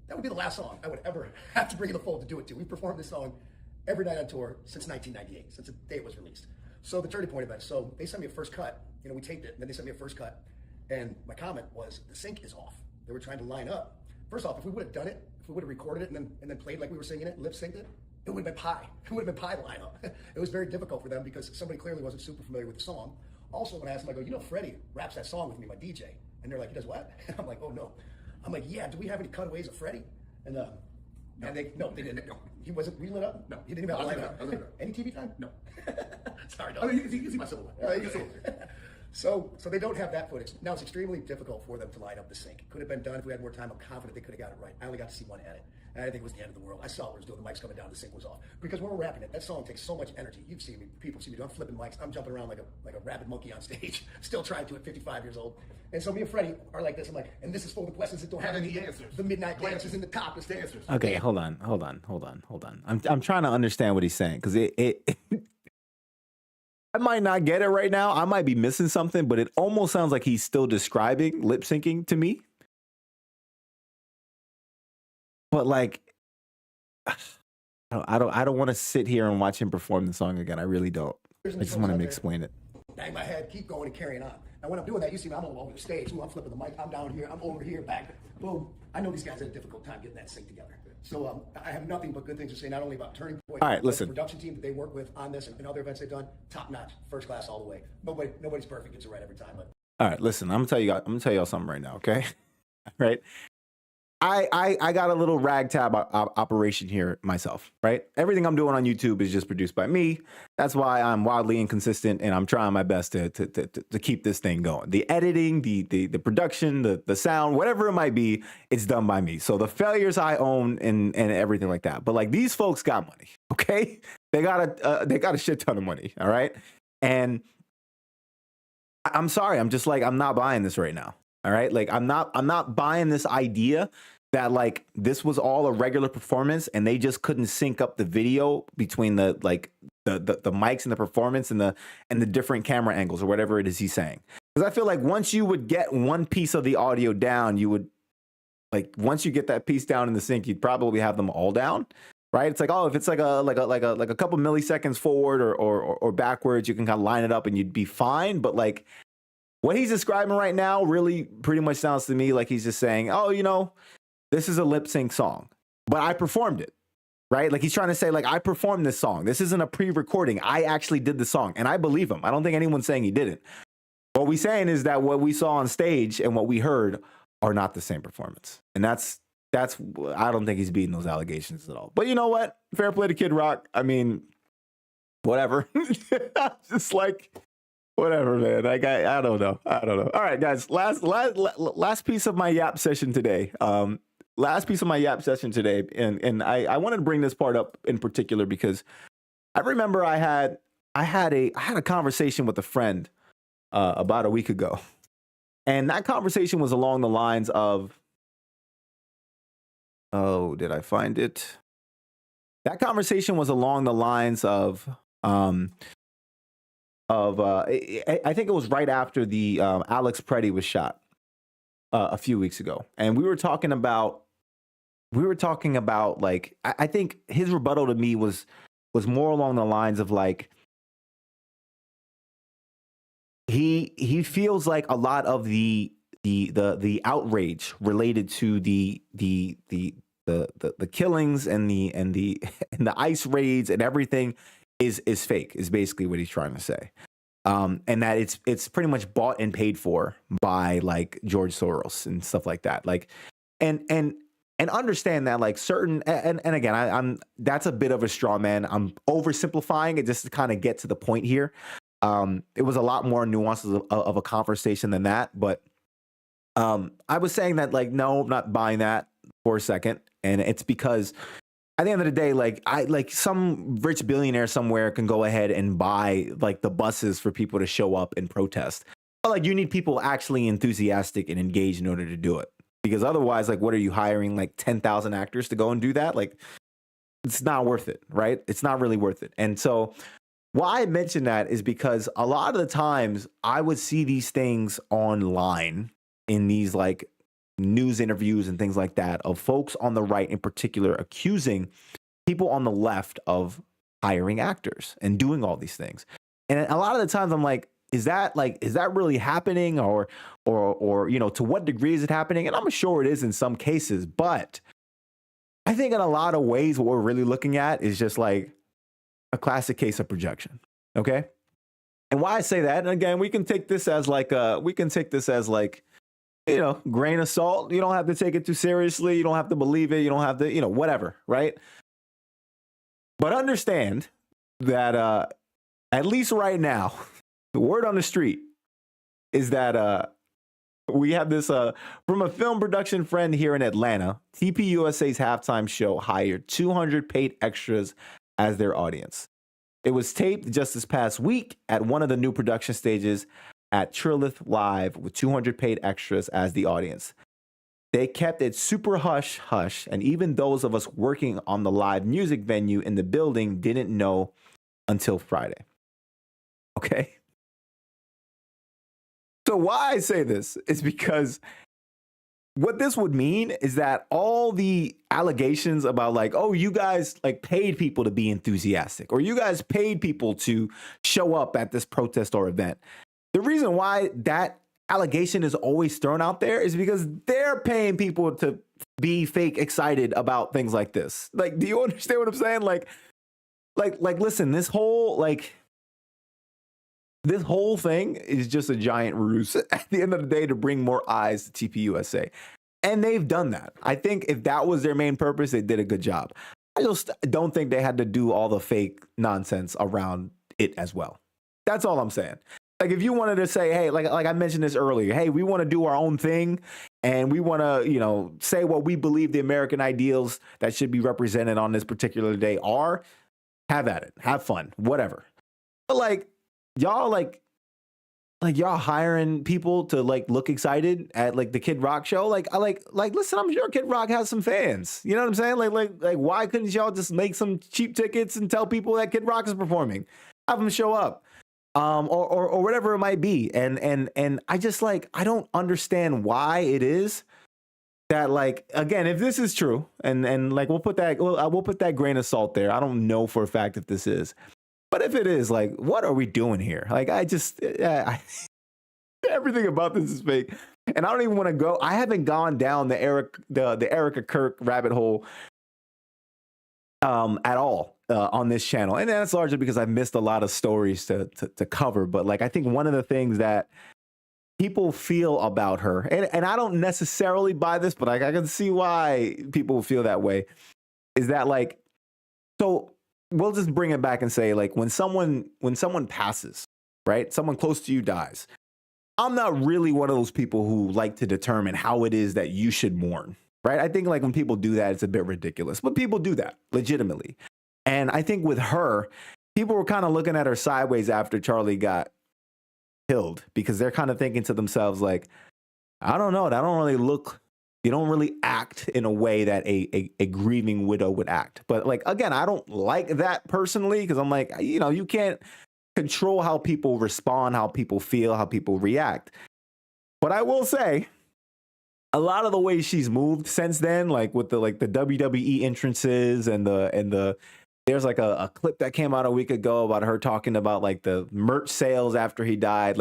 that would be the last song I would ever have to bring in the fold to do it to. We performed this song every night on tour since 1998, since the day it was released. So the Turning Point event, so they sent me a first cut, you know, we taped it, and then they sent me a first cut, and my comment was, the sync is off. They were trying to line up. First off, if we would have done it, if we would have recorded it and then played like we were singing it, lip synced it, it would have been pie. It would have been pie lineup. It was very difficult for them because somebody clearly wasn't super familiar with the song. Also, when I asked them, I go, you know, Freddie raps that song with me, my DJ. And they're like, he does what? And I'm like, oh no. I'm like, yeah, do we have any cutaways of Freddie? And they didn't. No. He wasn't relit up? No. He didn't even have a lineup. Any TV time? No. Sorry, no. You can see my silhouette. So they don't have that footage. Now, it's extremely difficult for them to line up the sync. It could have been done if we had more time. I'm confident they could have got it right. I only got to see one edit. And I didn't think it was the end of the world. I saw what it was doing. The mic's coming down, the sync was off. Because when we're rapping it, that song takes so much energy. You've seen me, people see me do. I'm flipping mics. I'm jumping around like a rabid monkey on stage, still trying to at 55 years old. And so me and Freddie are like this. I'm like, and this is for the questions that don't have any answers. The midnight dancers in the top is the answers. Okay, hold on. I'm trying to understand what he's saying because it I might not get it right now. I might be missing something, but it almost sounds like he's still describing lip syncing to me. But like, I don't want to sit here and watch him perform the song again. I really don't. I just want him to explain it. Bang my head, keep going and carrying on. Now when I'm doing that, you see me, I'm all over the stage. Ooh, I'm flipping the mic. I'm down here. I'm over here, back. Boom. I know these guys had a difficult time getting that sync together. So I have nothing but good things to say, not only about Turning Point, all right, but listen. the production team that they work with on this and other events they've done, top notch, first class all the way. Nobody's perfect. It's a right every time. But all right, listen. I'm gonna tell y'all something right now. Okay, right. I got a little ragtag operation here myself, right? Everything I'm doing on YouTube is just produced by me. That's why I'm wildly inconsistent, and I'm trying my best to keep this thing going. The editing, the production, the sound, whatever it might be, it's done by me. So the failures I own and everything like that. But like these folks got money, okay? They got a shit ton of money, all right? And I'm sorry, I'm just like I'm not buying this right now. All right, like I'm not buying this idea that like this was all a regular performance and they just couldn't sync up the video between the mics and the performance and the different camera angles or whatever it is he's saying. Because I feel like once you would get one piece of the audio down, you would like once you get that piece down in the sync, you'd probably have them all down. Right? It's like, oh, if it's like a couple milliseconds forward or backwards, you can kind of line it up and you'd be fine. But like what he's describing right now really pretty much sounds to me like he's just saying, oh, you know, this is a lip sync song, but I performed it, right? Like he's trying to say like, I performed this song. This isn't a pre-recording. I actually did the song and I believe him. I don't think anyone's saying he didn't. What we're saying is that what we saw on stage and what we heard are not the same performance. And that's, I don't think he's beating those allegations at all. But you know what? Fair play to Kid Rock. I mean, whatever. Just like, whatever, man. Like I don't know. All right, guys. Last piece of my yap session today. And I wanted to bring this part up in particular because I remember I had a conversation with a friend about a week ago, and that conversation was along the lines of, oh, did I find it? That conversation was along the lines of. I think it was right after the Alex Preddy was shot a few weeks ago, and we were talking about like I think his rebuttal to me was more along the lines of like he feels like a lot of the outrage related to the killings and the ICE raids and everything is fake, is basically what he's trying to say. And that it's pretty much bought and paid for by like George Soros and stuff like that. Like, and understand that like certain, and again, I'm that's a bit of a straw man. I'm oversimplifying it just to kind of get to the point here. It was a lot more nuances of a conversation than that. But I was saying that like, no, I'm not buying that for a second. And it's because at the end of the day, like some rich billionaire somewhere can go ahead and buy like the buses for people to show up and protest. But like you need people actually enthusiastic and engaged in order to do it. Because otherwise, like, what are you hiring like 10,000 actors to go and do that? Like, it's not worth it, right? It's not really worth it. And so why I mention that is because a lot of the times I would see these things online in these like news interviews and things like that of folks on the right in particular accusing people on the left of hiring actors and doing all these things. And a lot of the times I'm like, is that really happening or you know, to what degree is it happening? And I'm sure it is in some cases, but I think in a lot of ways what we're really looking at is just like a classic case of projection. Okay. And why I say that, and again, we can take this as like you know, grain of salt. You don't have to take it too seriously. You don't have to believe it. You don't have to, you know, whatever, right? But understand that at least right now, the word on the street is that we have this from a film production friend here in Atlanta. TPUSA's halftime show hired 200 paid extras as their audience. It was taped just this past week at one of the new production stages at Trilith Live with 200 paid extras as the audience. They kept it super hush hush, and even those of us working on the live music venue in the building didn't know until Friday. Okay? So why I say this is because what this would mean is that all the allegations about like, oh, you guys like paid people to be enthusiastic, or you guys paid people to show up at this protest or event. The reason why that allegation is always thrown out there is because they're paying people to be fake excited about things like this. Like, do you understand what I'm saying? Like, listen, this whole thing is just a giant ruse at the end of the day to bring more eyes to TPUSA. And they've done that. I think if that was their main purpose, they did a good job. I just don't think they had to do all the fake nonsense around it as well. That's all I'm saying. Like, if you wanted to say, hey, like I mentioned this earlier, hey, we want to do our own thing and we want to, say what we believe the American ideals that should be represented on this particular day are, have at it, have fun, whatever. But y'all y'all hiring people to look excited at the Kid Rock show. Listen, I'm sure Kid Rock has some fans. You know what I'm saying? Like why couldn't y'all just make some cheap tickets and tell people that Kid Rock is performing? Have them show up. Or whatever it might be. And I just I don't understand why it is that again, if this is true, and we'll put that grain of salt there. I don't know for a fact if this is. But if it is, what are we doing here? Everything about this is fake. And I don't even want to go. I haven't gone down the Erica Kirk rabbit hole at all on this channel. And that's largely because I've missed a lot of stories to cover. But I think one of the things that people feel about her, and I don't necessarily buy this, but I can see why people feel that way, is that so we'll just bring it back and say when someone passes, right? Someone close to you dies. I'm not really one of those people who like to determine how it is that you should mourn, right? I think when people do that, it's a bit ridiculous, but people do that legitimately. And I think with her, people were kind of looking at her sideways after Charlie got killed, because they're kind of thinking to themselves I don't know, you don't really act in a way that a grieving widow would act. But again, I don't like that personally, because I'm you can't control how people respond, how people feel, how people react. But I will say, a lot of the ways she's moved since then, with the WWE entrances and the there's a clip that came out a week ago about her talking about the merch sales after he died.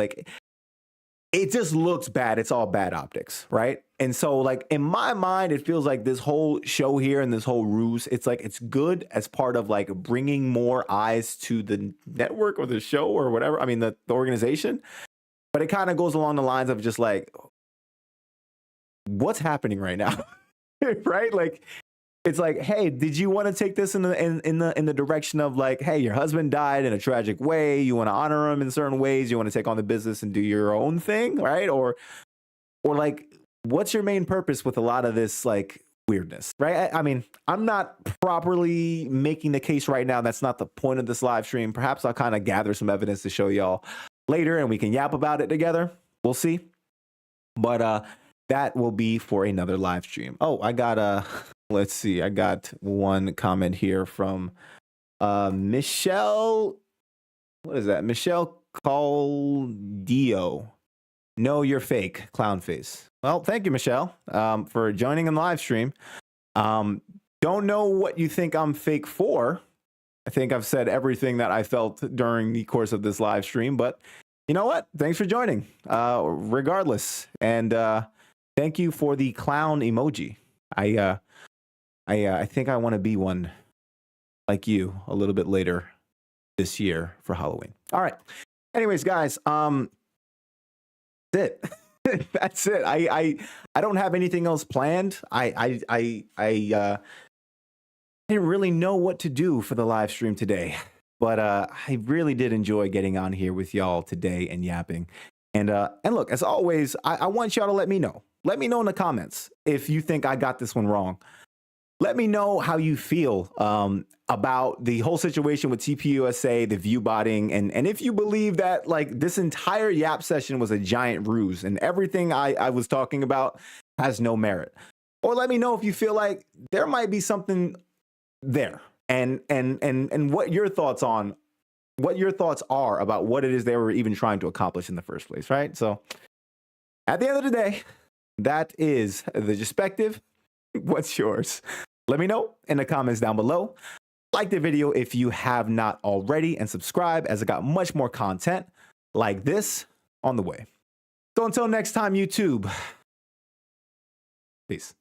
It just looks bad. It's all bad optics, right? And so in my mind, it feels like this whole show here and this whole ruse, it's it's good as part of bringing more eyes to the network or the show or whatever. I mean, the organization. But it kind of goes along the lines of just what's happening right now? Right? It's hey, did you want to take this in the direction of hey, your husband died in a tragic way, you want to honor him in certain ways, you want to take on the business and do your own thing, right? Or what's your main purpose with a lot of this weirdness, right? I mean, I'm not properly making the case right now. That's not the point of this live stream. Perhaps I'll kind of gather some evidence to show y'all later and we can yap about it together. We'll see. But that will be for another live stream. Oh, I got let's see. I got one comment here from Michelle. What is that? Michelle Caldio. No, you're fake, clown face. Well, thank you, Michelle, for joining in the live stream. Don't know what you think I'm fake for. I think I've said everything that I felt during the course of this live stream, but you know what? Thanks for joining, regardless. And thank you for the clown emoji. I think I want to be one like you a little bit later this year for Halloween. All right. Anyways, guys, that's it. That's it. I don't have anything else planned. I didn't really know what to do for the live stream today, but I really did enjoy getting on here with y'all today and yapping. And look, as always, I want y'all to let me know. Let me know in the comments if you think I got this one wrong. Let me know how you feel about the whole situation with TPUSA, the ViewBotting, and if you believe that like this entire Yap session was a giant ruse and everything I was talking about has no merit. Or let me know if you feel like there might be something there, and what your thoughts are about what it is they were even trying to accomplish in the first place, right? So at the end of the day, that is the Jespective. What's yours? Let me know in the comments down below. Like the video if you have not already, and subscribe as I got much more content like this on the way. So until next time, YouTube, peace.